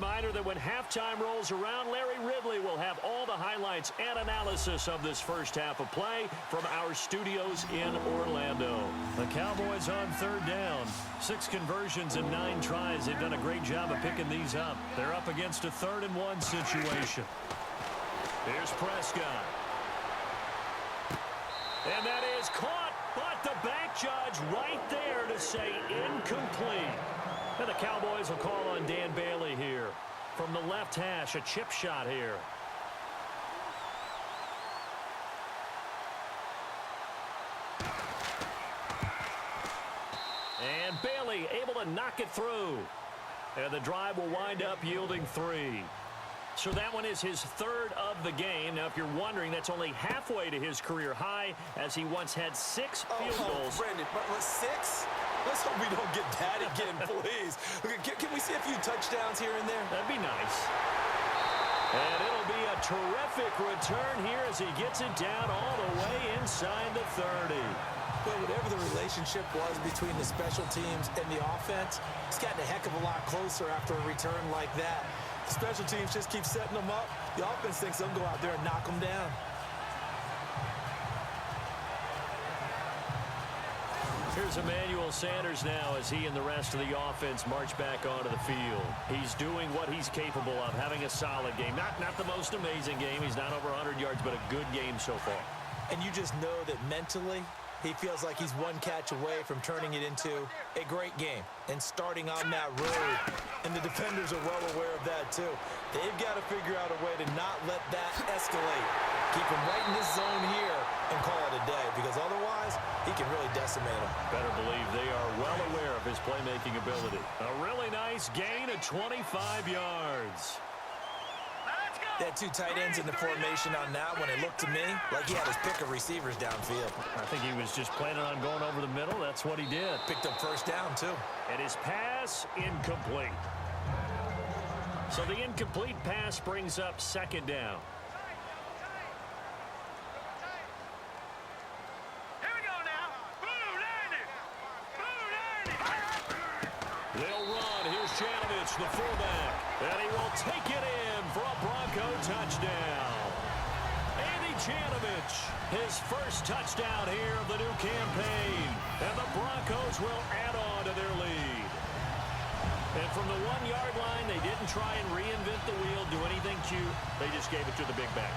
reminder that when halftime rolls around, Larry Ridley will have all the highlights and analysis of this first half of play from our studios in Orlando. The Cowboys on third down. 6 conversions and 9 tries. They've done a great job of picking these up. They're up against a 3rd and 1 situation. Here's Prescott. And that is caught, but the back judge right there to say incomplete. And the Cowboys will call on Dan Bailey here. From the left hash, a chip shot here. And Bailey able to knock it through. And the drive will wind up yielding 3. So that one is his 3rd of the game. Now, if you're wondering, that's only halfway to his career high, as he once had 6 field goals. Brandon, but 6? Let's hope we don't get that again, please. Can we see a few touchdowns here and there? That'd be nice. And it'll be a terrific return here as he gets it down all the way inside the 30. Well, whatever the relationship was between the special teams and the offense, it's gotten a heck of a lot closer after a return like that. The special teams just keep setting them up. The offense thinks they'll go out there and knock them down. Here's Emmanuel Sanders now as he and the rest of the offense march back onto the field. He's doing what he's capable of, having a solid game. Not the most amazing game. He's not over 100 yards, but a good game so far. And you just know that mentally, he feels like he's one catch away from turning it into a great game and starting on that road. And the defenders are well aware of that, too. They've got to figure out a way to not let that escalate. Keep him right in this zone here and call it a day, because otherwise he can really decimate him. Better believe they are well aware of his playmaking ability. A really nice gain of 25 yards. They had 2 tight ends in the formation on that one. It looked to me like he had his pick of receivers downfield. I think he was just planning on going over the middle. That's what he did. Picked up first down, too. And his pass incomplete. So the incomplete pass brings up 2nd down. Here we go now. They'll run. Here's Janovich, the fullback. And he will take it in for a Bronco touchdown. Andy Janovich, his first touchdown here of the new campaign. And the Broncos will add on to their lead. And from the 1-yard line, they didn't try and reinvent the wheel, do anything cute. They just gave it to the big back.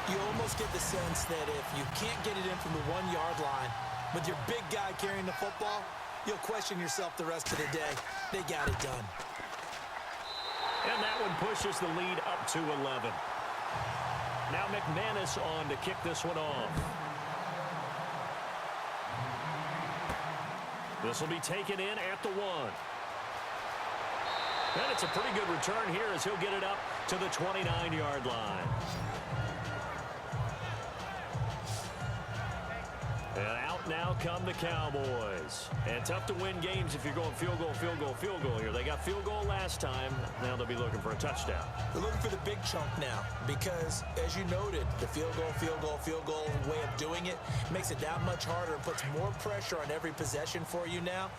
You almost get the sense that if you can't get it in from the 1-yard line with your big guy carrying the football, you'll question yourself the rest of the day. They got it done. And that one pushes the lead up to 11. Now McManus on to kick this one off. This will be taken in at the 1. And it's a pretty good return here as he'll get it up to the 29-yard line. And out now come the Cowboys. And tough to win games if you're going field goal, field goal, field goal here. They got field goal last time. Now they'll be looking for a touchdown. They're looking for the big chunk now because, as you noted, the field goal way of doing it makes it that much harder and puts more pressure on every possession for you now.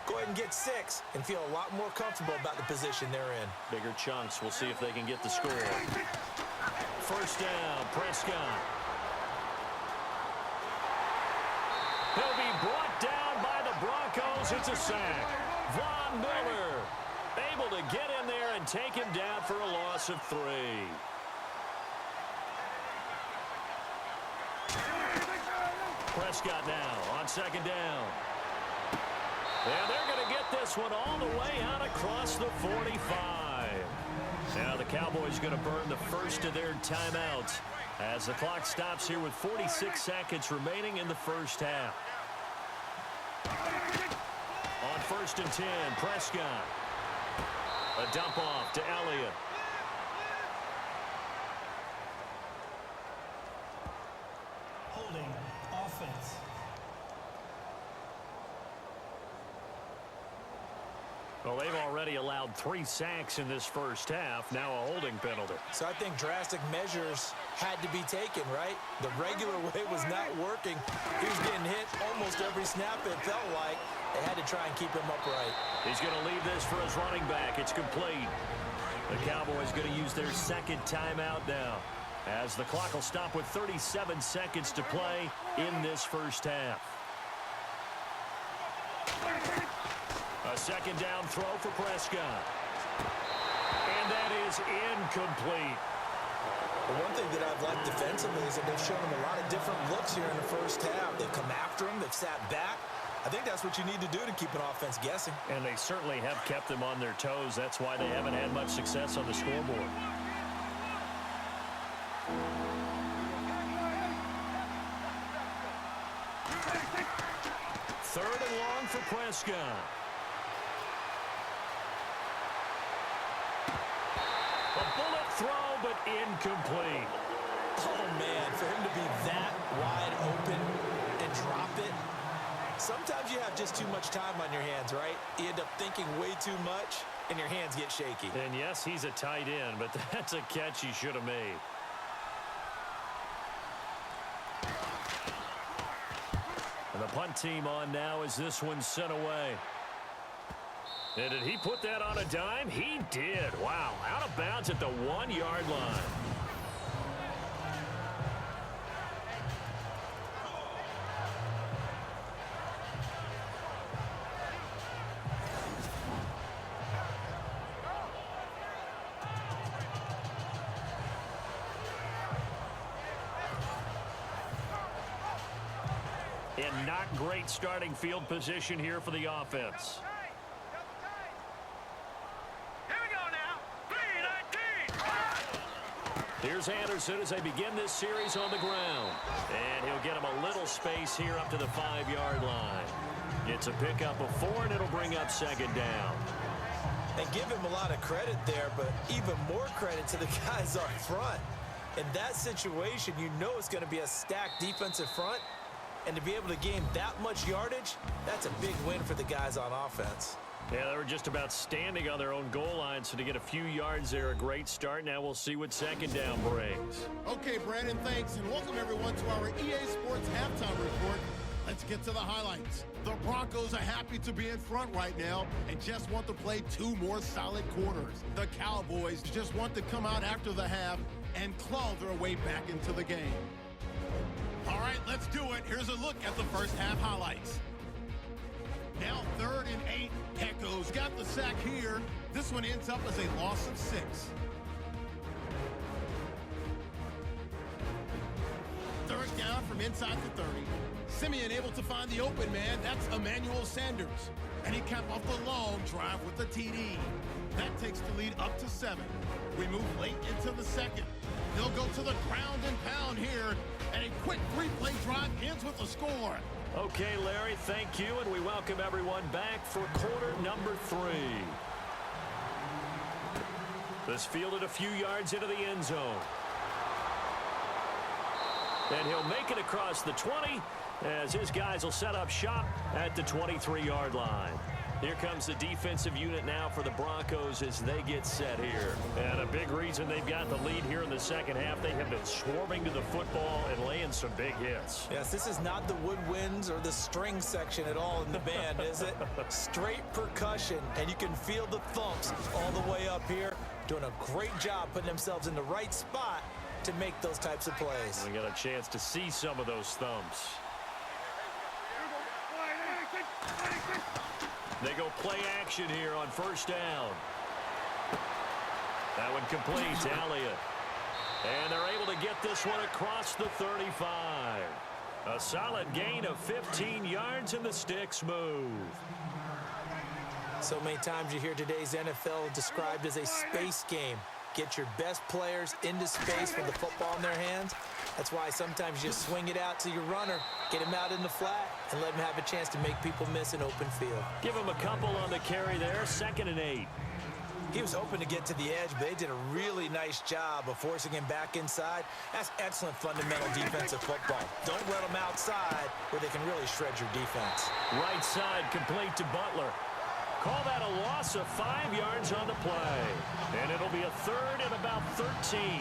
Go ahead and get 6 and feel a lot more comfortable about the position they're in. Bigger chunks. We'll see if they can get the score. First down, Prescott. He'll be brought down by the Broncos. It's a sack. Von Miller able to get in there and take him down for a loss of 3. Prescott now on 2nd down. And they're going to get this one all the way out across the 45. Now the Cowboys going to burn the first of their timeouts as the clock stops here with 46 seconds remaining in the first half. On 1st and 10, Prescott. A dump off to Elliott. Holding offense. Well, they've already allowed 3 sacks in this first half. Now a holding penalty. So I think drastic measures had to be taken, right? The regular way was not working. He was getting hit almost every snap, it felt like. They had to try and keep him upright. He's going to leave this for his running back. It's complete. The Cowboys going to use their second timeout now, as the clock will stop with 37 seconds to play in this first half. A second down throw for Prescott. And that is incomplete. The one thing that I've liked defensively is that they've shown him a lot of different looks here in the first half. They've come after him. They've sat back. I think that's what you need to do to keep an offense guessing. And they certainly have kept them on their toes. That's why they haven't had much success on the scoreboard. Third and long for Prescott. A bullet throw, but incomplete. Oh, man, for him to be that wide open and drop it. Sometimes you have just too much time on your hands, right? You end up thinking way too much, and your hands get shaky. And yes, he's a tight end, but that's a catch he should have made. And the punt team on now as this one's sent away. And did he put that on a dime? He did. Wow, out of bounds at the 1-yard line. And not great starting field position here for the offense. Here's Anderson as they begin this series on the ground. And he'll get him a little space here up to the 5-yard line. It's a pickup of 4, and it'll bring up second down. And give him a lot of credit there, but even more credit to the guys up front. In that situation, you know it's going to be a stacked defensive front. And to be able to gain that much yardage, that's a big win for the guys on offense. Yeah, they were just about standing on their own goal line, so to get a few yards there, a great start. Now we'll see what second down brings. Okay, Brandon, thanks, and welcome everyone to our EA Sports Halftime Report. Let's get to the highlights. The Broncos are happy to be in front right now and just want to play 2 more solid quarters. The Cowboys just want to come out after the half and claw their way back into the game. All right, let's do it. Here's a look at the first half highlights. Now 3rd and 8. Echoes got the sack here. This one ends up as a loss of 6. 3rd down from inside the 30. Simeon able to find the open man. That's Emmanuel Sanders. And he capped off the long drive with the TD. That takes the lead up to 7. We move late into the second. They'll go to the ground and pound here. And a quick 3-play drive ends with a score. Okay, Larry, thank you, and we welcome everyone back for quarter number 3. This fielded a few yards into the end zone. And he'll make it across the 20 as his guys will set up shop at the 23-yard line. Here comes the defensive unit now for the Broncos as they get set here. And a big reason they've got the lead here in the second half, they have been swarming to the football and laying some big hits. Yes, this is not the woodwinds or the string section at all in the band, is it? Straight percussion, and you can feel the thumps all the way up here. Doing a great job putting themselves in the right spot to make those types of plays. We got a chance to see some of those thumps. They go play action here on first down. That one completes Elliott. And they're able to get this one across the 35. A solid gain of 15 yards, and the sticks move. So many times you hear today's NFL described as a space game. Get your best players into space with the football in their hands. That's why sometimes you just swing it out to your runner, get him out in the flat, and let him have a chance to make people miss an open field. Give him a couple on the carry there, 2nd and 8. He was hoping to get to the edge, but they did a really nice job of forcing him back inside. That's excellent fundamental defensive football. Don't let them outside where they can really shred your defense. Right side complete to Butler. Call that a loss of 5 yards on the play. And it'll be a 3rd and about 13.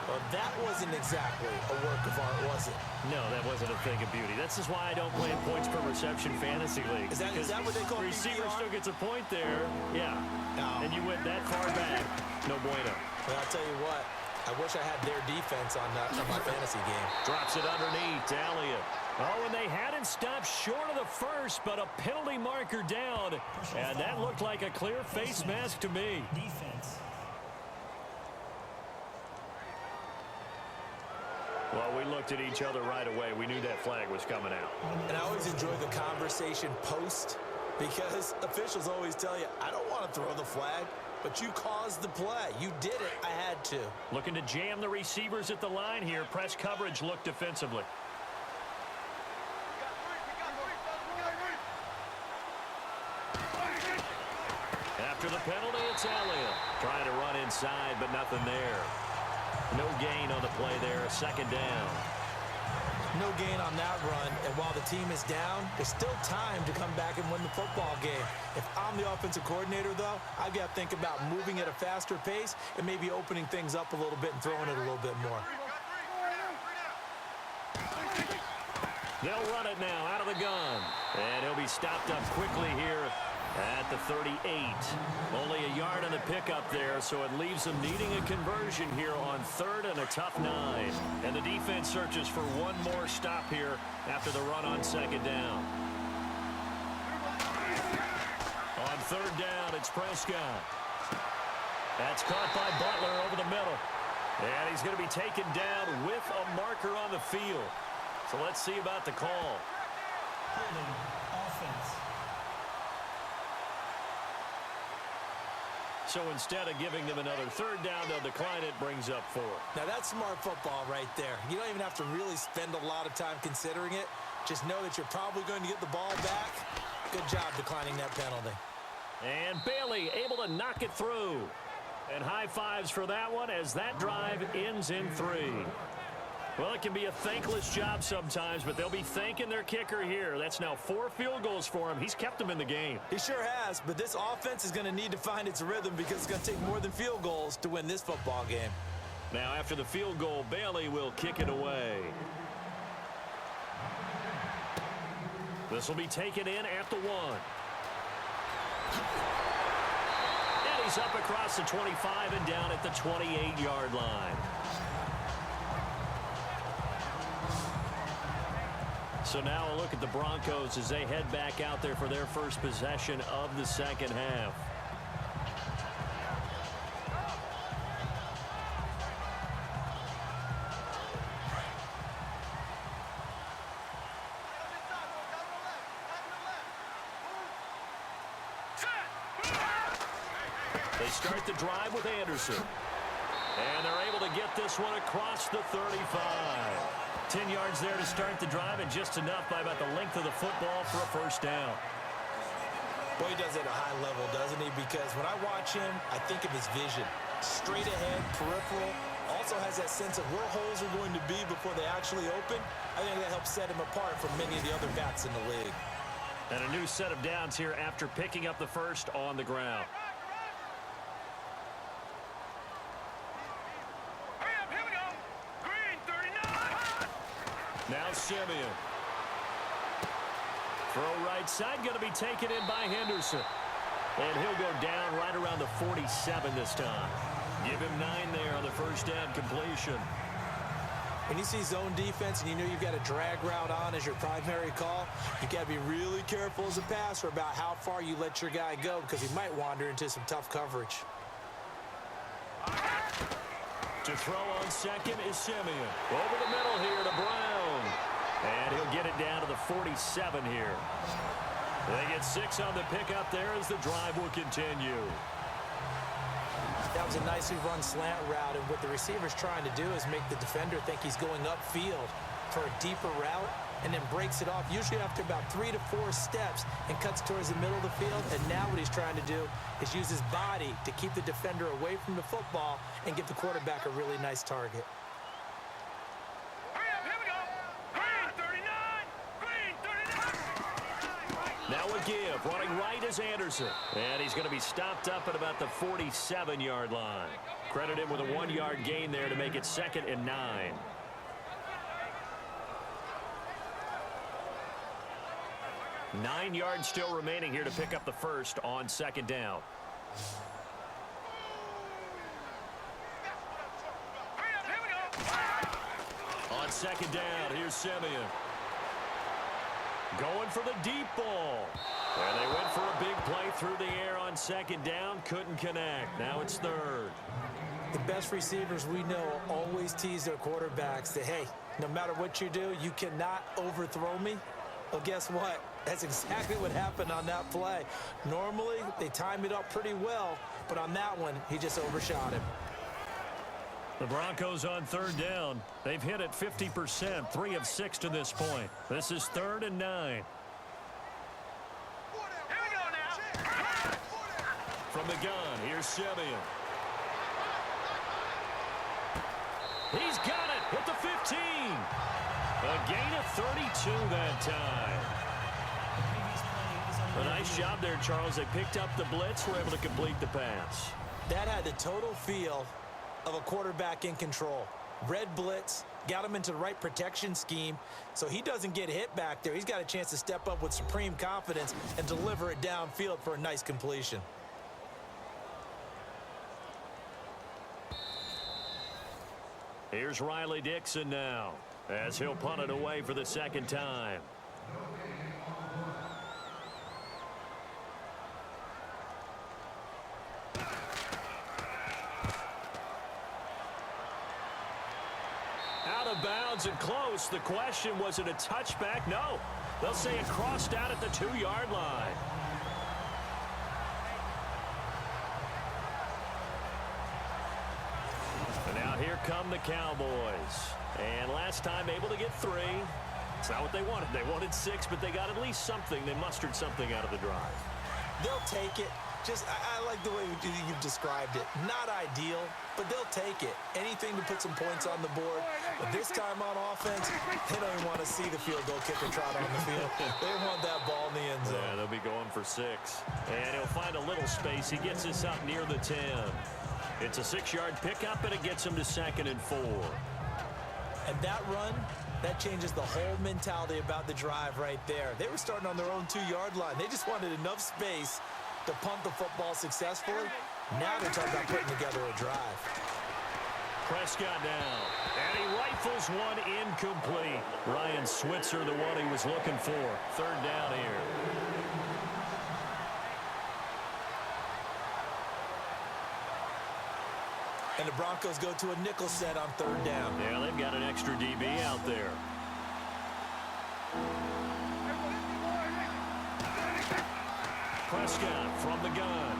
Well, that wasn't exactly a work of art, was it? No, that wasn't a thing of beauty. This is why I don't play in points per reception fantasy league. Is that what they call receiver PPR? still gets a point there. Yeah. No. And you went that far back. No bueno. Well, I'll tell you what. I wish I had their defense on my fantasy game. Drops it underneath to Elliott. Oh, and they hadn't stopped short of the first, but a penalty marker down. And that looked like a clear face mask to me. Defense. Well, we looked at each other right away. We knew that flag was coming out. And I always enjoy the conversation post because officials always tell you, I don't want to throw the flag, but you caused the play. You did it. I had to. Looking to jam the receivers at the line here. Press coverage look defensively. After the penalty, it's Elliott. Trying to run inside, but nothing there. No gain on the play there, a second down. No gain on that run, and while the team is down, there's still time to come back and win the football game. If I'm the offensive coordinator, though, I've got to think about moving at a faster pace and maybe opening things up a little bit and throwing it a little bit more. They'll run it now out of the gun. And he'll be stopped up quickly here at the 38. Only a yard on the pickup there, so it leaves them needing a conversion here on third and a tough 9. And the defense searches for one more stop here after the run on second down. On third down, it's Prescott. That's caught by Butler over the middle. And he's going to be taken down with a marker on the field. So let's see about the call. Holding offense. So instead of giving them another third down, they'll decline it, brings up 4. Now, that's smart football right there. You don't even have to really spend a lot of time considering it. Just know that you're probably going to get the ball back. Good job declining that penalty. And Bailey able to knock it through. And high fives for that one as that drive ends in 3. Well, it can be a thankless job sometimes, but they'll be thanking their kicker here. That's now 4 field goals for him. He's kept them in the game. He sure has, but this offense is going to need to find its rhythm because it's going to take more than field goals to win this football game. Now, after the field goal, Bailey will kick it away. This will be taken in at the 1. And he's up across the 25 and down at the 28-yard line. So now a look at the Broncos as they head back out there for their first possession of the second half. They start the drive with Anderson. And they're able to get this one across the 35. 10 yards there to start the drive, and just enough by about the length of the football for a first down. Boy, he does it at a high level, doesn't he? Because when I watch him, I think of his vision. Straight ahead, peripheral. Also has that sense of where holes are going to be before they actually open. I think that helps set him apart from many of the other backs in the league. And a new set of downs here after picking up the first on the ground. Now Simeon. Throw right side, going to be taken in by Henderson. And he'll go down right around the 47 this time. Give him 9 there on the first down completion. When you see zone defense and you know you've got a drag route on as your primary call, you've got to be really careful as a passer about how far you let your guy go because he might wander into some tough coverage. To throw on second is Simeon. Over the middle here to Brown. And he'll get it down to the 47 here. They get 6 on the pickup there as the drive will continue. That was a nicely run slant route, and what the receiver's trying to do is make the defender think he's going upfield for a deeper route and then breaks it off, usually after about 3 to 4 steps, and cuts towards the middle of the field. And now what he's trying to do is use his body to keep the defender away from the football and give the quarterback a really nice target. Now a give. Running right is Anderson. And he's going to be stopped up at about the 47-yard line. Credit him with a 1-yard gain there to make it 2nd and 9. Nine yards still remaining here to pick up the first on 2nd down. On 2nd down, here's Simeon. Going for the deep ball. And they went for a big play through the air on 2nd down. Couldn't connect. Now it's 3rd. The best receivers we know always tease their quarterbacks that, hey, no matter what you do, you cannot overthrow me. Well, guess what? That's exactly what happened on that play. Normally, they time it up pretty well, but on that one, he just overshot him. The Broncos on 3rd down. They've hit it 50%, 3 of 6 to this point. This is 3rd and 9. From the gun, here's Simeon. He's got it at the 15. A gain of 32 that time. A nice job there, Charles. They picked up the blitz, were able to complete the pass. That had the total feel of a quarterback in control. Red blitz, got him into the right protection scheme, so he doesn't get hit back there. He's got a chance to step up with supreme confidence and deliver it downfield for a nice completion. Here's Riley Dixon now, as he'll punt it away for the 2nd time. Out of bounds and close. The question, was it a touchback? No. They'll say it crossed out at the 2-yard line. And now here come the Cowboys. And last time able to get 3. It's not what they wanted. They wanted 6, but they got at least something. They mustered something out of the drive. They'll take it. I like the way you've described it. Not ideal, but they'll take it. Anything to put some points on the board. But this time on offense, they don't even want to see the field goal kicker trot on the field. They want that ball in the end zone. Yeah, they'll be going for 6. And he'll find a little space. He gets us up near the 10. It's a 6-yard pickup, and it gets him to 2nd and 4. And that run, that changes the whole mentality about the drive right there. They were starting on their own 2-yard line. They just wanted enough space to punt the football successfully. Now they're talking about putting together a drive. Prescott down, and he rifles one incomplete. Ryan Switzer, the one he was looking for. 3rd down here. And the Broncos go to a nickel set on 3rd down. Yeah, they've got an extra DB out there. Prescott from the gun.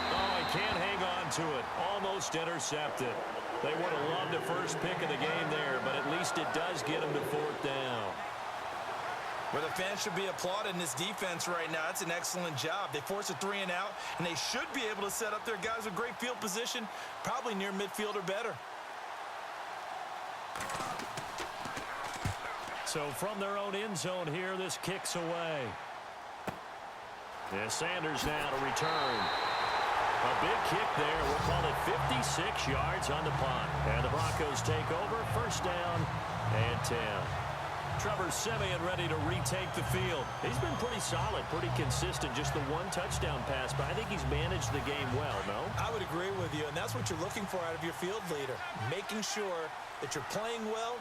Oh, he can't hang on to it. Almost intercepted. They would have loved a first pick of the game there, but at least it does get them to 4th down. Well, the fans should be applauding this defense right now. It's an excellent job. They force a 3 and out, and they should be able to set up their guys with great field position, probably near midfield or better. So from their own end zone here, this kicks away. Yeah, Sanders now to return. A big kick there. We'll call it 56 yards on the punt. And the Broncos take over. 1st down and 10. Trevor Simeon ready to retake the field. He's been pretty solid, pretty consistent. Just the 1 touchdown pass, but I think he's managed the game well, no? I would agree with you, and that's what you're looking for out of your field leader. Making sure that you're playing well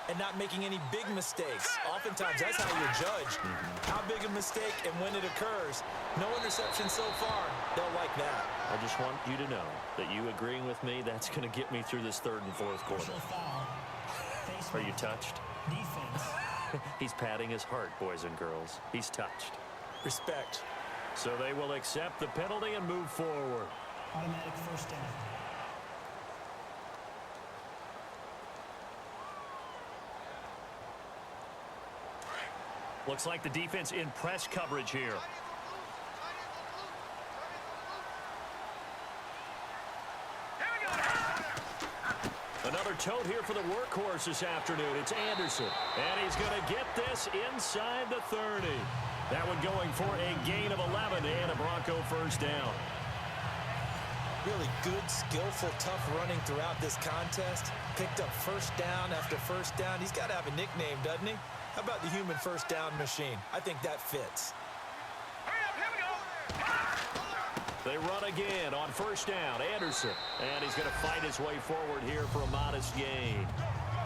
and not making any big mistakes. Oftentimes, that's how you judge how big a mistake and when it occurs. No interception so far. They'll like that. I just want you to know that you agreeing with me, that's going to get me through this 3rd and 4th quarter. Are you touched? Defense. He's patting his heart, boys and girls. He's touched. Respect. So they will accept the penalty and move forward. Automatic 1st down. Looks like the defense in press coverage here. Another tote here for the workhorse this afternoon. It's Anderson. And he's going to get this inside the 30. That one going for a gain of 11 and a Bronco 1st down. Really good, skillful, tough running throughout this contest. Picked up first down after first down. He's got to have a nickname, doesn't he? How about the human first down machine? I think that fits. They run again on first down. Anderson. And he's going to fight his way forward here for a modest gain.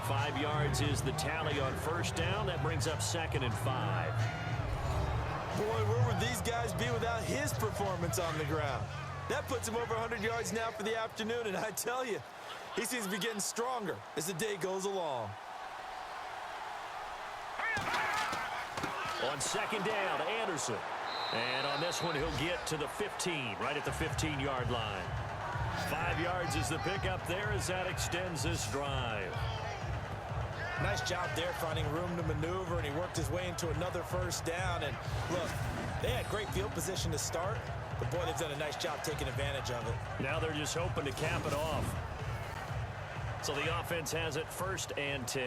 5 yards is the tally on first down. That brings up 2nd and 5. Boy, where would these guys be without his performance on the ground? That puts him over 100 yards now for the afternoon, and I tell you, he seems to be getting stronger as the day goes along. On 2nd down, Anderson. And on this one, he'll get to the 15, right at the 15-yard line. 5 yards is the pickup there as that extends this drive. Nice job there finding room to maneuver, and he worked his way into another first down. And look, they had great field position to start, but boy, they've done a nice job taking advantage of it. Now they're just hoping to cap it off. So the offense has it 1st and 10.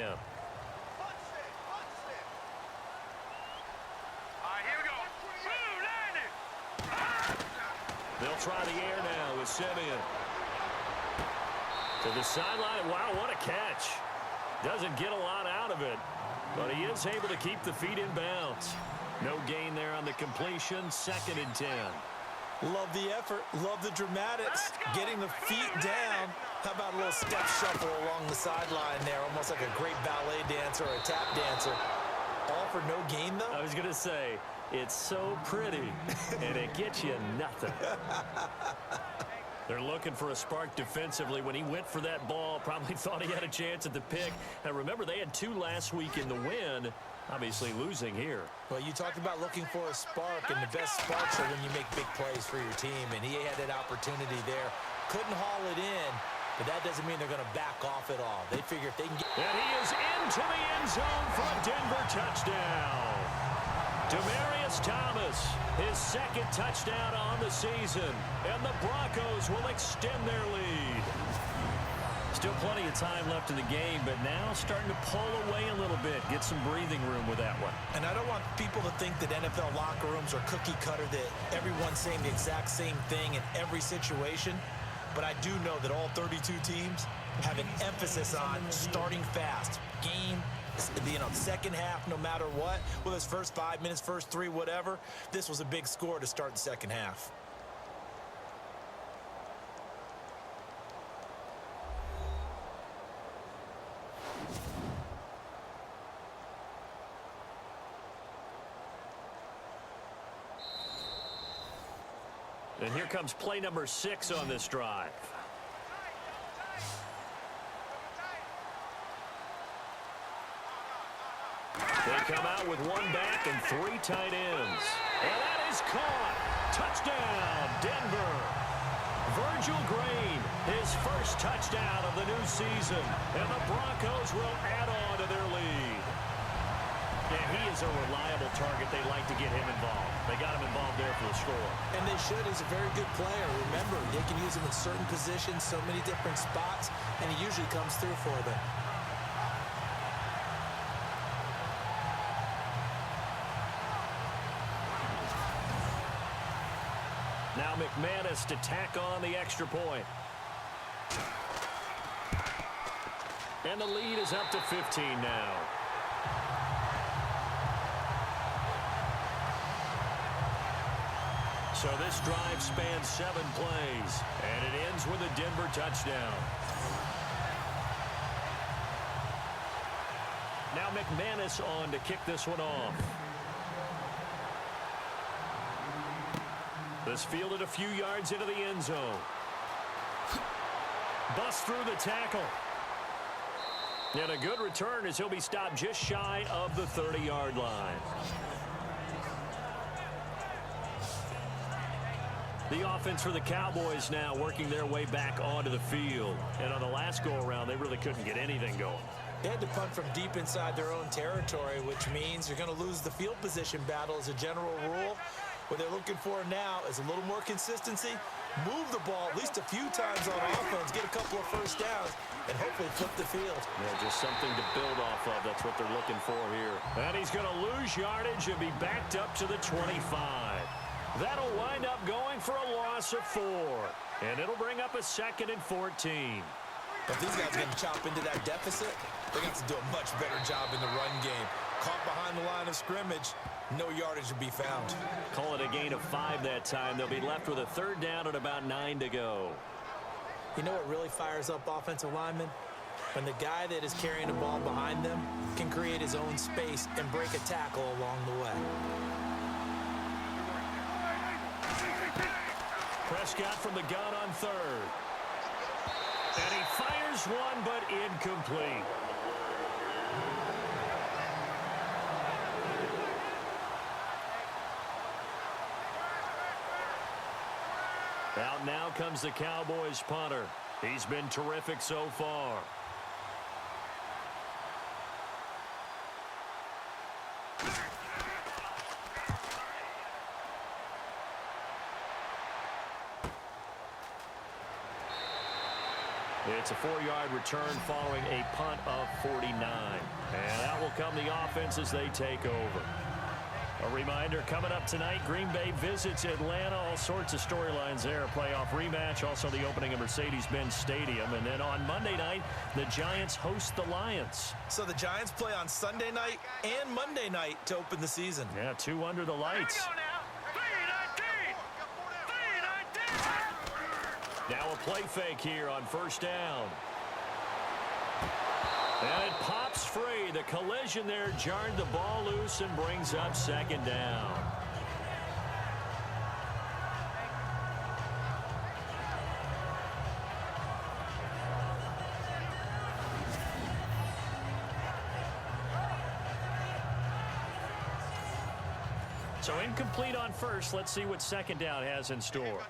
They'll try the air now with Simeon. To the sideline. Wow, what a catch. Doesn't get a lot out of it, but he is able to keep the feet in bounds. No gain there on the completion. 2nd and 10. Love the effort. Love the dramatics. Getting the feet down. How about a little step shuffle along the sideline there? Almost like a great ballet dancer or a tap dancer. All for no gain, though? I was going to say, it's so pretty, and it gets you nothing. They're looking for a spark defensively. When he went for that ball, probably thought he had a chance at the pick. And remember, they had 2 last week in the win, obviously losing here. Well, you talked about looking for a spark, and the best sparks are when you make big plays for your team, and he had that opportunity there. Couldn't haul it in, but that doesn't mean they're going to back off at all. They figure if they can get... And he is into the end zone for a Denver touchdown. Demaryius Thomas, his 2nd touchdown on the season, and the Broncos will extend their lead. Still plenty of time left in the game, but now starting to pull away a little bit, get some breathing room with that one. And I don't want people to think that NFL locker rooms are cookie cutter, that everyone's saying the exact same thing in every situation, but I do know that all 32 teams have an emphasis on starting fast. Second half, no matter what, whether it's first 5 minutes, first 3, whatever, this was a big score to start the second half. And here comes play number 6 on this drive. They come out with 1 back and 3 tight ends. And that is caught. Touchdown, Denver. Virgil Green, his first touchdown of the new season. And the Broncos will add on to their lead. And he is a reliable target. They like to get him involved. They got him involved there for the score. And they should. He's a very good player. Remember, they can use him in certain positions, so many different spots, and he usually comes through for them. Now McManus to tack on the extra point. And the lead is up to 15 now. So this drive spans 7 plays, and it ends with a Denver touchdown. Now McManus on to kick this one off. This fielded a few yards into the end zone. Bust through the tackle. And a good return as he'll be stopped just shy of the 30-yard line. The offense for the Cowboys now working their way back onto the field. And on the last go-around, they really couldn't get anything going. They had to punt from deep inside their own territory, which means you're going to lose the field position battle as a general rule. What they're looking for now is a little more consistency, move the ball at least a few times on offense, get a couple of first downs, and hopefully flip the field. Yeah, just something to build off of. That's what they're looking for here. And he's going to lose yardage and be backed up to the 25. That'll wind up going for a loss of 4. And it'll bring up a 2nd and 14. If these guys are going to chop into that deficit, they're going to have to do a much better job in the run game. Caught behind the line of scrimmage, no yardage to be found. Call it a gain of 5 that time. They'll be left with a 3rd down and about 9 to go. You know what really fires up offensive linemen? When the guy that is carrying the ball behind them can create his own space and break a tackle along the way. Prescott from the gun on 3rd. And he fires one, but incomplete. Out now comes the Cowboys punter. He's been terrific so far. It's a 4-yard return following a punt of 49. And that will come the offense as they take over. A reminder, coming up tonight, Green Bay visits Atlanta. All sorts of storylines there. A playoff rematch, also the opening of Mercedes-Benz Stadium. And then on Monday night, the Giants host the Lions. So the Giants play on Sunday night and Monday night to open the season. Yeah, 2 under the lights. Now a play fake here on 1st down. And it pops free. The collision there jarred the ball loose and brings up 2nd down. So incomplete on 1st. Let's see what 2nd down has in store.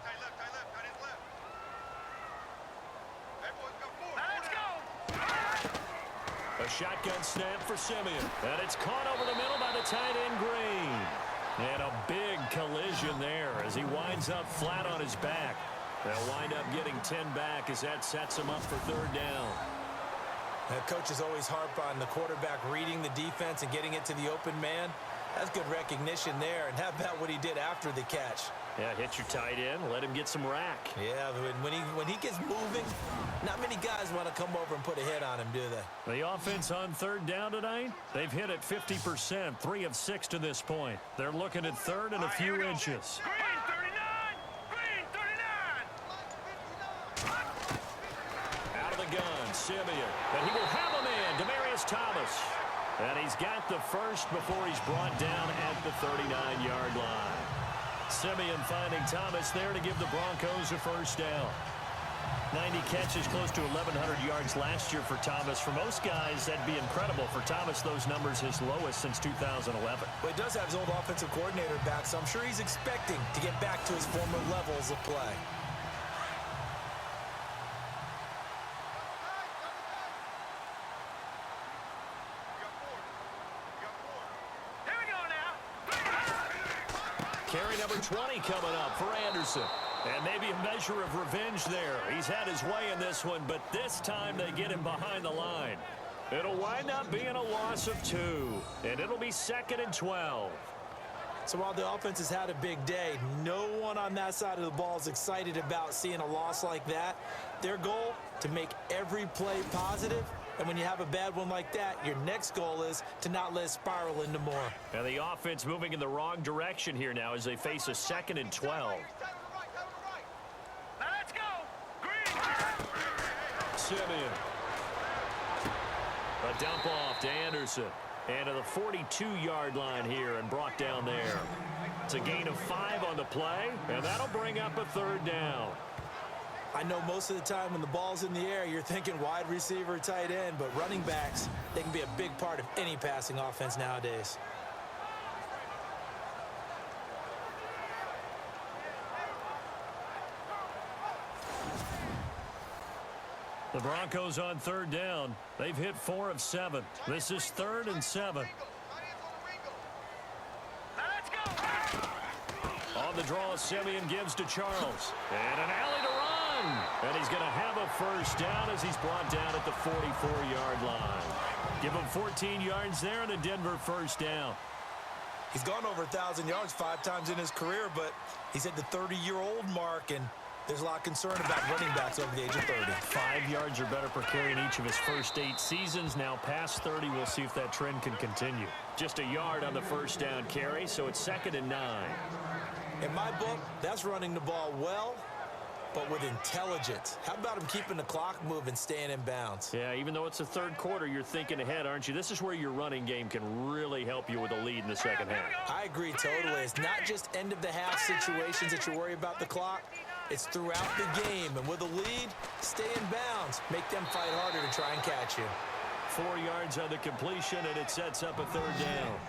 A shotgun snap for Simeon. And it's caught over the middle by the tight end Green. And a big collision there as he winds up flat on his back. They'll wind up getting 10 back as that sets him up for 3rd down. Coaches always harp on the quarterback reading the defense and getting it to the open man. That's good recognition there. And how about what he did after the catch? Yeah, hit your tight end, let him get some rack. Yeah, when he gets moving, not many guys want to come over and put a hit on him, do they? The offense on 3rd down tonight, they've hit it 50%, 3 of 6 to this point. They're looking at 3rd and a few inches. Green 39! Green 39! Out of the gun, Simeon. And he will have a man, Demaryius Thomas. And he's got the 1st before he's brought down at the 39-yard line. Simeon finding Thomas there to give the Broncos a 1st down. 90 catches, close to 1,100 yards last year for Thomas. For most guys, that'd be incredible. For Thomas, those numbers his lowest since 2011. Well, he does have his old offensive coordinator back, so I'm sure he's expecting to get back to his former levels of play. Carry number 20 coming up for Anderson. And maybe a measure of revenge there. He's had his way in this one, but this time they get him behind the line. It'll wind up being a loss of 2, and it'll be 2nd and 12. So while the offense has had a big day, no one on that side of the ball is excited about seeing a loss like that. Their goal, to make every play positive. And when you have a bad one like that, your next goal is to not let it spiral into more. And the offense moving in the wrong direction here now as they face a 2nd and 12. Now let's go! Green! Simeon. A dump off to Anderson. And to the 42-yard line here and brought down there. It's a gain of 5 on the play, and that'll bring up a 3rd down. I know most of the time when the ball's in the air, you're thinking wide receiver, tight end, but running backs, they can be a big part of any passing offense nowadays. The Broncos on 3rd down. They've hit 4 of 7. This is 3rd and 7. Now let's go! On the draw, Simeon gives to Charles. And an alley to run. And he's going to have a 1st down as he's brought down at the 44-yard line. Give him 14 yards there and a Denver 1st down. He's gone over 1,000 yards 5 times in his career, but he's at the 30-year-old mark, and there's a lot of concern about running backs over the age of 30. 5 yards or better per carry in each of his first 8 seasons. Now past 30, we'll see if that trend can continue. Just a yard on the first down carry, so it's 2nd and 9. In my book, that's running the ball well, but with intelligence. How about him keeping the clock moving, staying in bounds? Yeah, even though it's the third quarter, you're thinking ahead, aren't you? This is where your running game can really help you with a lead in the second half. I agree totally. It's not just end-of-the-half situations that you worry about the clock. It's throughout the game. And with a lead, stay in bounds. Make them fight harder to try and catch you. 4 yards on the completion, and it sets up a 3rd down.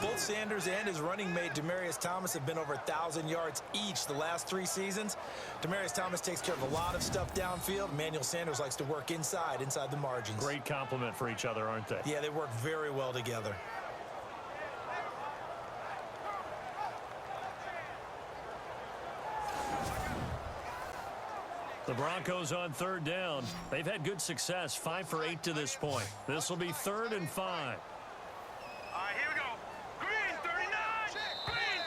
Both Sanders and his running mate, Demaryius Thomas, have been over 1,000 yards each the last 3 seasons. Demaryius Thomas takes care of a lot of stuff downfield. Emmanuel Sanders likes to work inside the margins. Great compliment for each other, aren't they? Yeah, they work very well together. The Broncos on 3rd down. They've had good success, 5 for 8 to this point. This will be 3rd and 5. All right, here we go. Green, 39. Green,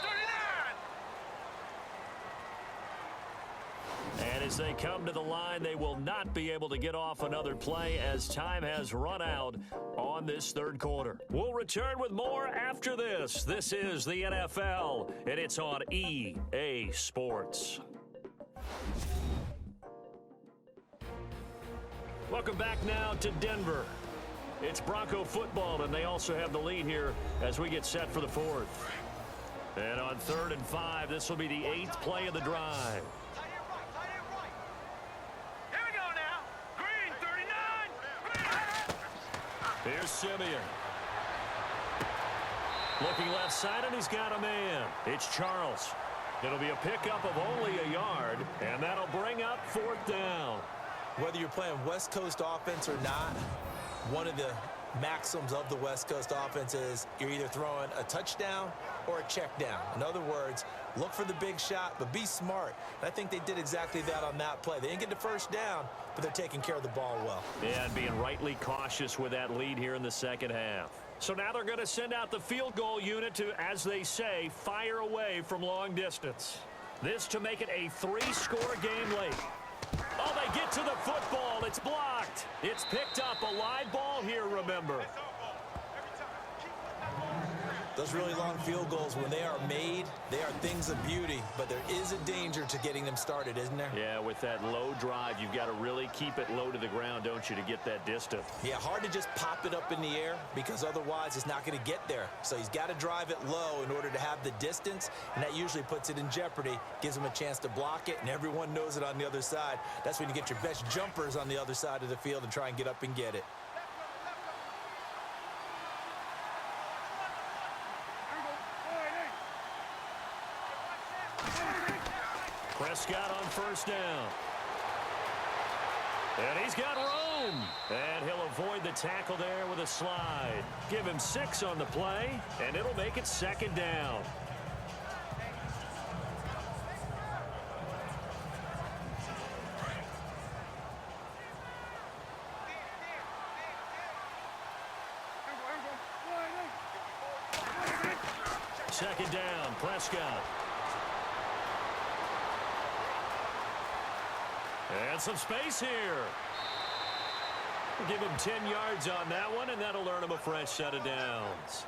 39. And as they come to the line, they will not be able to get off another play as time has run out on this 3rd quarter. We'll return with more after this. This is the NFL, and it's on EA Sports. Welcome back now to Denver. It's Bronco football, and they also have the lead here as we get set for the 4th. And on 3rd and 5, this will be the 8th play of the drive. Here we go now. Green, 39. Green. Here's Simeon. Looking left side, and he's got a man. It's Charles. It'll be a pickup of only a yard, and that'll bring up 4th down. Whether you're playing West Coast offense or not, one of the maxims of the West Coast offense is you're either throwing a touchdown or a check down. In other words, look for the big shot, but be smart. And I think they did exactly that on that play. They didn't get the first down, but they're taking care of the ball well. Yeah, and being rightly cautious with that lead here in the second half. So now they're going to send out the field goal unit to, as they say, fire away from long distance. This to make it a 3-score game late. Oh, they get to the football. It's blocked. It's picked up. A live ball here, remember. Those really long field goals, when they are made, they are things of beauty, but there is a danger to getting them started, isn't there? Yeah, with that low drive, you've got to really keep it low to the ground, don't you, to get that distance. Yeah, hard to just pop it up in the air because otherwise it's not going to get there. So he's got to drive it low in order to have the distance, and that usually puts it in jeopardy, gives him a chance to block it, and everyone knows it on the other side. That's when you get your best jumpers on the other side of the field and try and get up and get it. Prescott on 1st down. And he's got room. And he'll avoid the tackle there with a slide. Give him 6 on the play, and it'll make it 2nd down. Second down, Prescott. And some space here. We'll give him 10 yards on that one, and that'll earn him a fresh set of downs.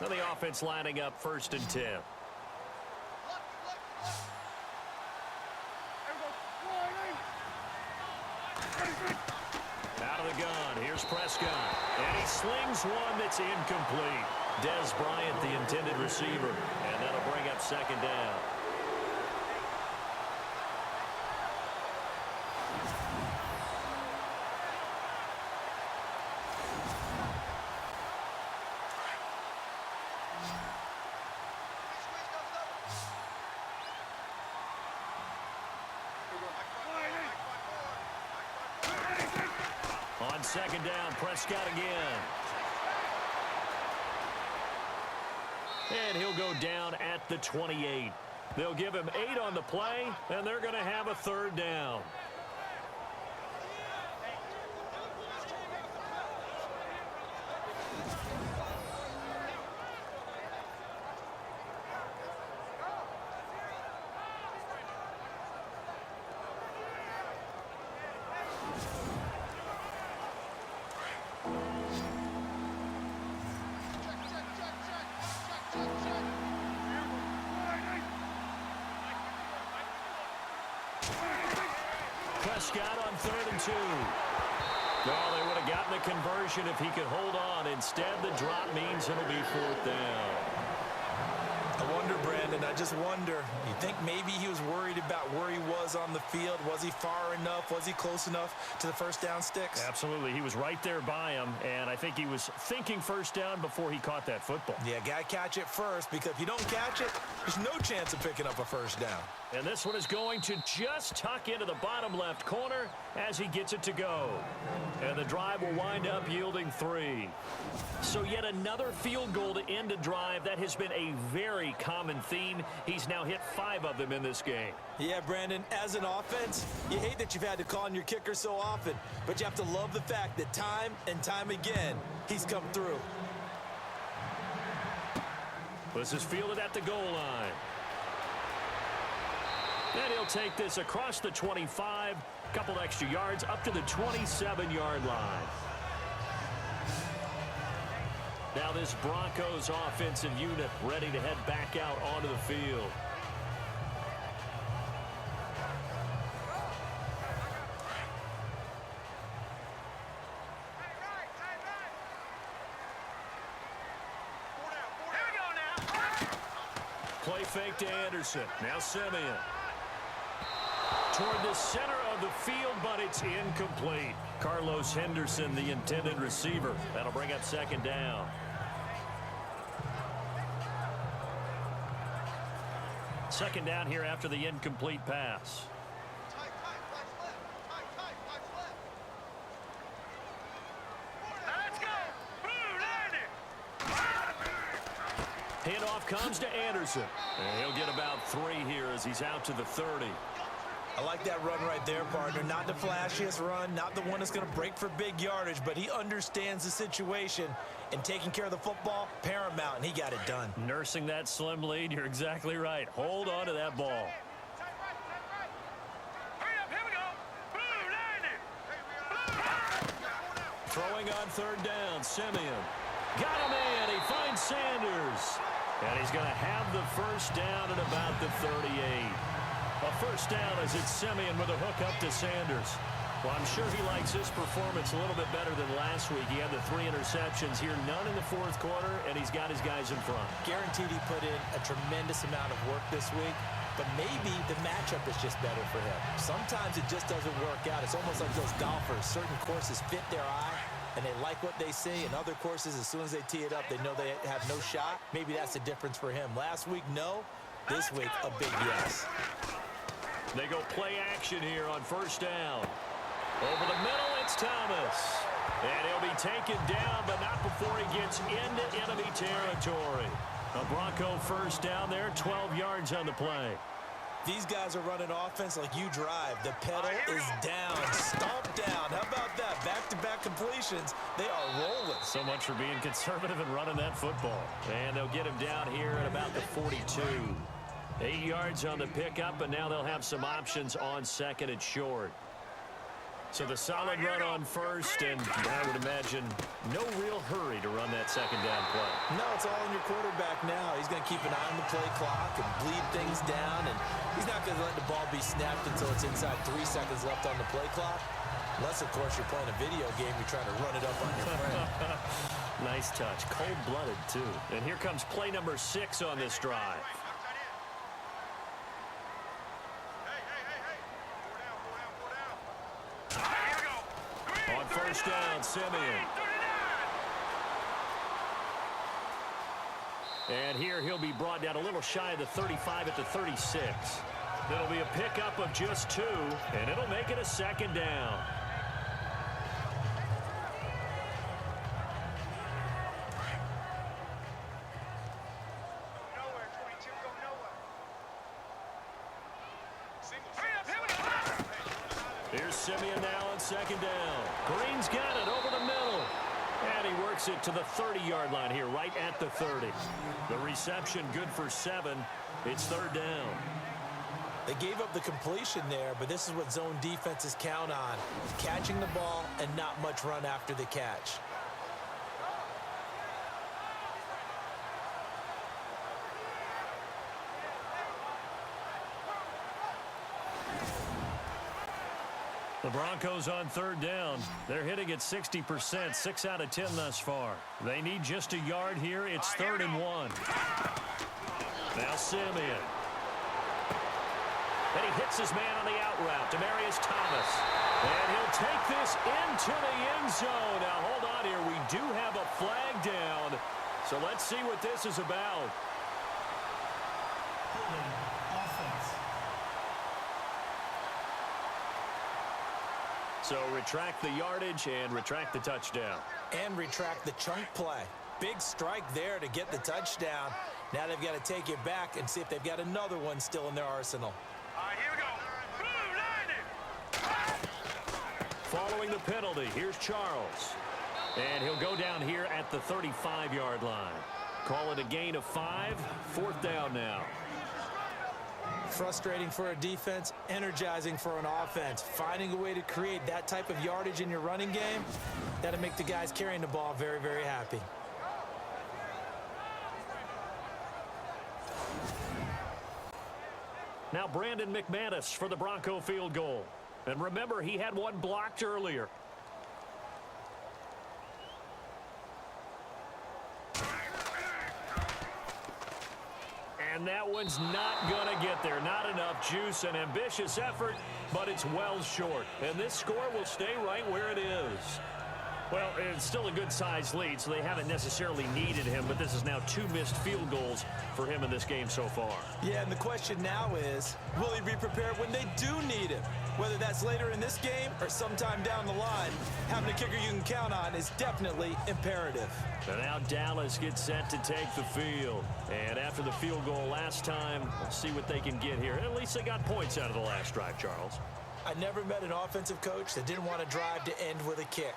Now the offense lining up 1st and 10. Out of the gun, here's Prescott. And he slings one that's incomplete. Des Bryant, the intended receiver. And that'll bring up 2nd down. On On second down, Prescott again. And he'll go down at the 28. They'll give him 8 on the play, and they're going to have a third down. Prescott on 3rd and 2. Well, they would have gotten the conversion if he could hold on. Instead, the drop means it'll be 4th down. I wonder, Brandon, I just wonder, you think maybe he was worried about where he was on the field? Was he far enough? Was he close enough to the first down sticks? Absolutely. He was right there by him, and I think he was thinking first down before he caught that football. Yeah, got to catch it first, because if you don't catch it, there's no chance of picking up a first down. And this one is going to just tuck into the bottom left corner as he gets it to go. And the drive will wind up yielding 3. So yet another field goal to end a drive. That has been a very common theme. He's now hit 5 of them in this game. Yeah, Brandon, as an offense, you hate that you've had to call on your kicker so often, but you have to love the fact that time and time again, he's come through. This is fielded at the goal line. And he'll take this across the 25, couple extra yards up to the 27-yard line. Now this Broncos offensive unit ready to head back out onto the field. Play fake to Anderson. Now Simeon. Toward the center of the field, but it's incomplete. Carlos Henderson, the intended receiver. That'll bring up second down. Second down here after the incomplete pass. Handoff comes to Anderson. And he'll get about 3 here as he's out to the 30. I like that run right there, partner. Not the flashiest run, not the one that's going to break for big yardage, but he understands the situation, and taking care of the football, paramount, and he got it done. Nursing that slim lead, you're exactly right. Hold on to that ball. Throwing on third down, Simeon. Got him in, he finds Sanders. And he's going to have the first down at about the 38. A first down as it's Simeon with a hook up to Sanders. Well, I'm sure he likes his performance a little bit better than last week. He had the 3 interceptions here, none in the 4th quarter, and he's got his guys in front. Guaranteed he put in a tremendous amount of work this week, but maybe the matchup is just better for him. Sometimes it just doesn't work out. It's almost like those golfers. Certain courses fit their eye, and they like what they see. In other courses, as soon as they tee it up, they know they have no shot. Maybe that's the difference for him. Last week, no. This week, a big yes. They go play action here on first down. Over the middle, it's Thomas. And he'll be taken down, but not before he gets into enemy territory. A Bronco first down there, 12 yards on the play. These guys are running offense like you drive. The pedal is down, stomped down. How about that? Back-to-back completions. They are rolling. So much for being conservative and running that football. And they'll get him down here at about the 42. 8 yards on the pickup, and now they'll have some options on second and short. So the solid run on first, and I would imagine no real hurry to run that second down play. No, it's all on your quarterback now. He's going to keep an eye on the play clock and bleed things down, and he's not going to let the ball be snapped until it's inside 3 seconds left on the play clock. Unless, of course, you're playing a video game, you're trying to run it up on your friend. Nice touch. Cold-blooded, too. And here comes play number 6 on this drive. On first down, Simeon. And here he'll be brought down a little shy of the 35 at the 36. It'll be a pickup of just 2, and it'll make it a second down. Here's Simeon now on second down. Green's got it over the middle. And he works it to the 30-yard line here, right at the 30. The reception good for 7. It's third down. They gave up the completion there, but this is what zone defenses count on. Catching the ball and not much run after the catch. The Broncos on third down. They're hitting at 60%, 6 out of 10 thus far. They need just a yard here. It's third and 1. Now Simeon. And he hits his man on the out route, Demaryius Thomas. And he'll take this into the end zone. Now, hold on here. We do have a flag down. So let's see what this is about. Holding. Offense. So retract the yardage and retract the touchdown. And retract the chunk play. Big strike there to get the touchdown. Now they've got to take it back and see if they've got another one still in their arsenal. All right, here we go. Blue, line it. Following the penalty, here's Charles. And he'll go down here at the 35-yard line. Call it a gain of 5. Fourth down now. Frustrating for a defense, energizing for an offense. Finding a way to create that type of yardage in your running game, that'll make the guys carrying the ball very, very happy. Now Brandon McManus for the Bronco field goal. And remember, he had one blocked earlier. And that one's not going to get there. Not enough juice. An ambitious effort, but it's well short. And this score will stay right where it is. Well, it's still a good-sized lead, so they haven't necessarily needed him, but this is now 2 missed field goals for him in this game so far. Yeah, and the question now is, will he be prepared when they do need him? Whether that's later in this game or sometime down the line, having a kicker you can count on is definitely imperative. And now Dallas gets set to take the field. And after the field goal last time, we'll see what they can get here. At least they got points out of the last drive, Charles. I never met an offensive coach that didn't want to drive to end with a kick.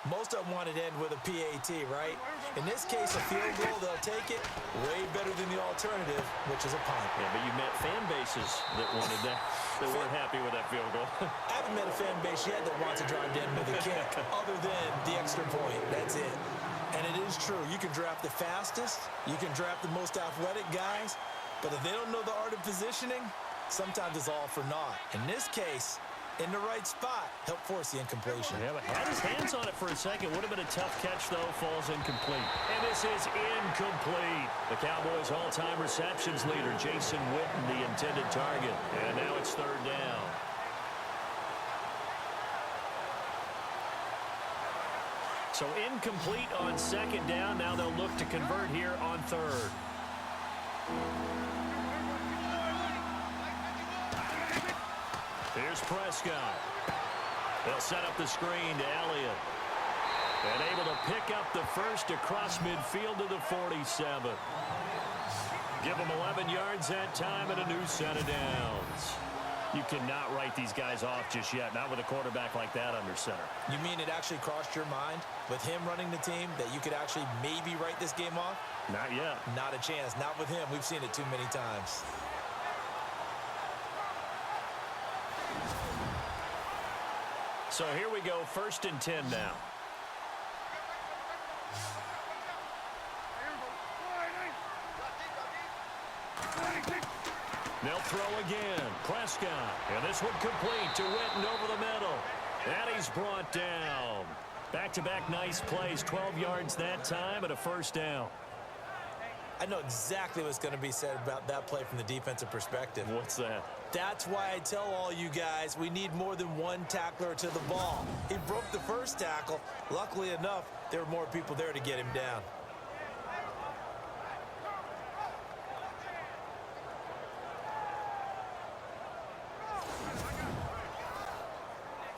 Most of them wanted to end with a PAT, right? In this case, a field goal, they'll take it way better than the alternative, which is a punt. Yeah, but you met fan bases that wanted that. They weren't happy with that field goal. I haven't met a fan base yet that wants to drive to end with a kick, other than the extra point. That's it. And it is true. You can draft the fastest. You can draft the most athletic guys. But if they don't know the art of positioning, sometimes it's all for naught. In this case, in the right spot, help force the incompletion. Yeah, but had his hands on it for a second. Would have been a tough catch, though. Falls incomplete. And this is incomplete. The Cowboys' all-time receptions leader, Jason Witten, the intended target. And now it's third down. So incomplete on second down. Now they'll look to convert here on third. Here's Prescott. They'll set up the screen to Elliott. And able to pick up the first across midfield to the 47. Give them 11 yards that time and a new set of downs. You cannot write these guys off just yet, not with a quarterback like that under center. You mean it actually crossed your mind, with him running the team, that you could actually maybe write this game off? Not yet. Not a chance. Not with him. We've seen it too many times. So here we go, 1st and 10 now. They'll throw again. Prescott. And this one complete to Witten over the middle. And he's brought down. Back-to-back nice plays. 12 yards that time and a first down. I know exactly what's going to be said about that play from the defensive perspective. What's that? That's why I tell all you guys we need more than one tackler to the ball. He broke the first tackle. Luckily enough, there were more people there to get him down.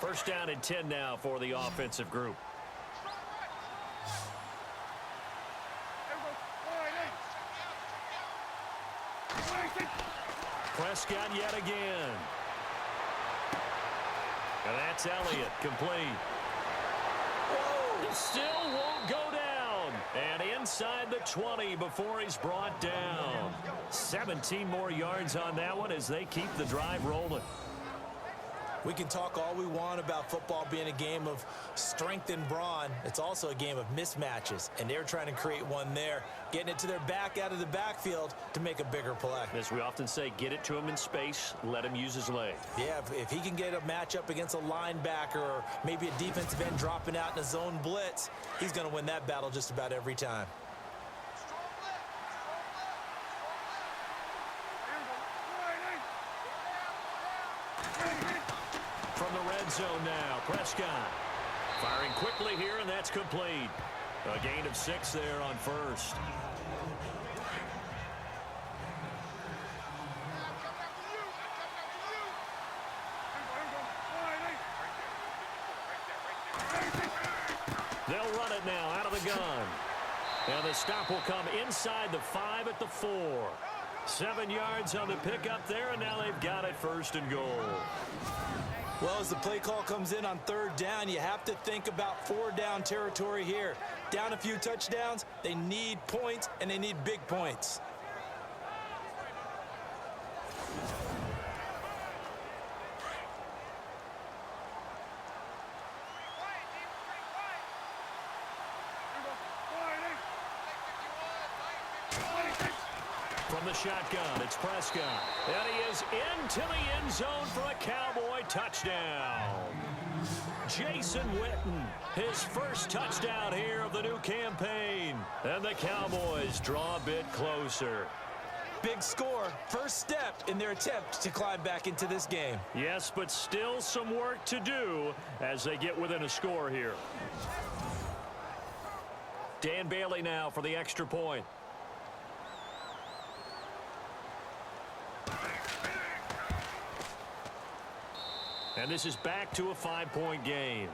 First down and 10 now for the offensive group. Prescott yet again. And that's Elliott, complete. Whoa. Still won't go down. And inside the 20 before he's brought down. 17 more yards on that one as they keep the drive rolling. We can talk all we want about football being a game of strength and brawn. It's also a game of mismatches, and they're trying to create one there, getting it to their back out of the backfield to make a bigger play. As we often say, get it to him in space, let him use his leg. Yeah, if he can get a matchup against a linebacker or maybe a defensive end dropping out in a zone blitz, he's going to win that battle just about every time. From the red zone now, Prescott firing quickly here, and that's complete. A gain of 6 there on first. They'll run it now out of the gun. And the stop will come inside the 5 at the 4. 7 yards on the pickup there, and now they've got it 1st and goal. Well, as the play call comes in on 3rd down, you have to think about 4-down territory here. Down a few touchdowns, they need points, and they need big points. From the shotgun, it's Prescott. And he is into the end zone for a Cowboy touchdown. Jason Witten, his first touchdown here of the new campaign. And the Cowboys draw a bit closer. Big score, first step in their attempt to climb back into this game. Yes, but still some work to do as they get within a score here. Dan Bailey now for the extra point. And this is back to a 5-point game.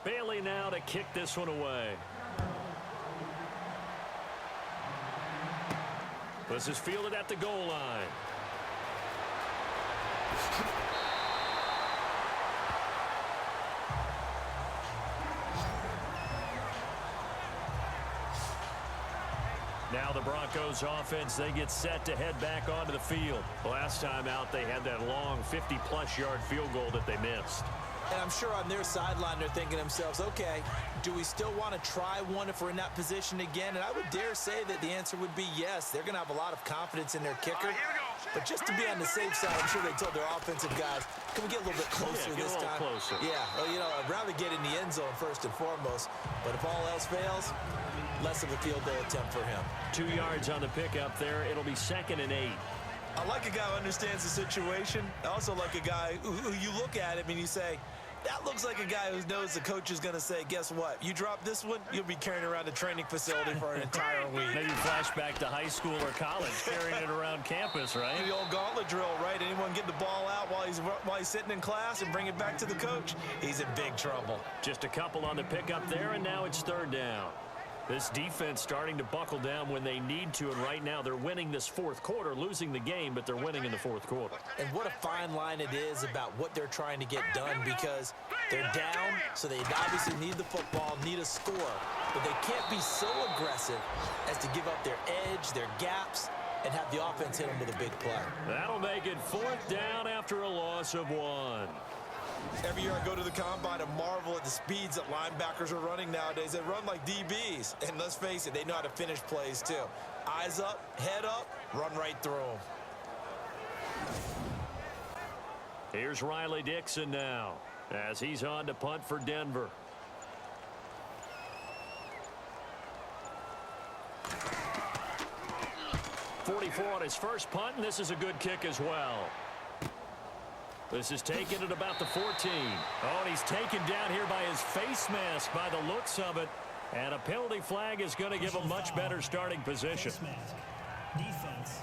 Bailey now to kick this one away. This is fielded at the goal line. Now the Broncos offense, they get set to head back onto the field. Last time out, they had that long 50-plus yard field goal that they missed. And I'm sure on their sideline, they're thinking to themselves, okay, do we still want to try one if we're in that position again? And I would dare say that the answer would be yes. They're going to have a lot of confidence in their kicker. But just to be on the safe side, I'm sure they told their offensive guys, can we get a little bit closer this time? Closer. Yeah, well, you know, I'd rather get in the end zone first and foremost. But if all else fails, less of a field goal attempt for him. 2 yards on the pickup there. It'll be 2nd and 8. I like a guy who understands the situation. I also like a guy who you look at him and you say, that looks like a guy who knows the coach is going to say, guess what? You drop this one, you'll be carrying around a training facility for an entire week. Maybe flashback to high school or college, carrying it around campus, right? The old gauntlet drill, right? Anyone get the ball out while he's sitting in class and bring it back to the coach? He's in big trouble. Just a couple on the pickup there, and now it's 3rd down. This defense starting to buckle down when they need to, and right now they're winning this 4th quarter, losing the game, but they're winning in the 4th quarter. And what a fine line it is about what they're trying to get done, because they're down, so they obviously need the football, need a score, but they can't be so aggressive as to give up their edge, their gaps, and have the offense hit them with a big play. That'll make it 4th down after a loss of 1. Every year I go to the combine and marvel at the speeds that linebackers are running nowadays. They run like DBs. And let's face it, they know how to finish plays too. Eyes up, head up, run right through them. Here's Riley Dixon now as he's on to punt for Denver. .44 on his first punt, and this is a good kick as well. This is taken at about the 14. Oh, and he's taken down here by his face mask by the looks of it. And a penalty flag is going to give a much better starting position. Face mask. Defense.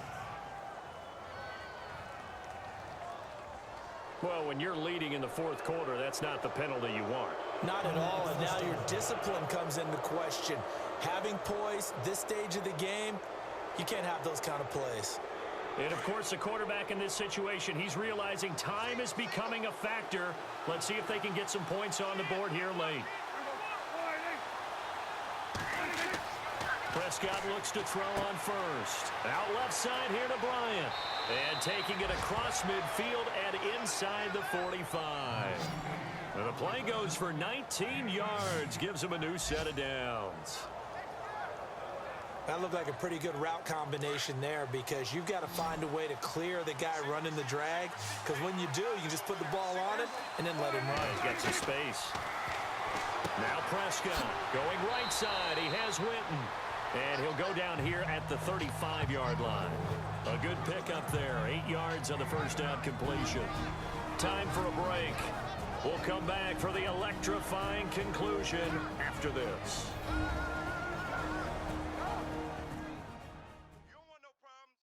Well, when you're leading in the 4th quarter, that's not the penalty you want. Not at all, and now your discipline comes into question. Having poise this stage of the game, You can't have those kind of plays. And, of course, the quarterback in this situation, he's realizing time is becoming a factor. Let's see if they can get some points on the board here late. Prescott looks to throw on first. Out left side here to Bryant. And taking it across midfield and inside the 45. And the play goes for 19 yards. Gives him a new set of downs. That looked like a pretty good route combination there because you've got to find a way to clear the guy running the drag. Because when you do, you just put the ball on him and then let him run. He's got some space. Now Prescott going right side. He has Winton. And he'll go down here at the 35-yard line. A good pickup there. 8 yards on the first down completion. Time for a break. We'll come back for the electrifying conclusion after this.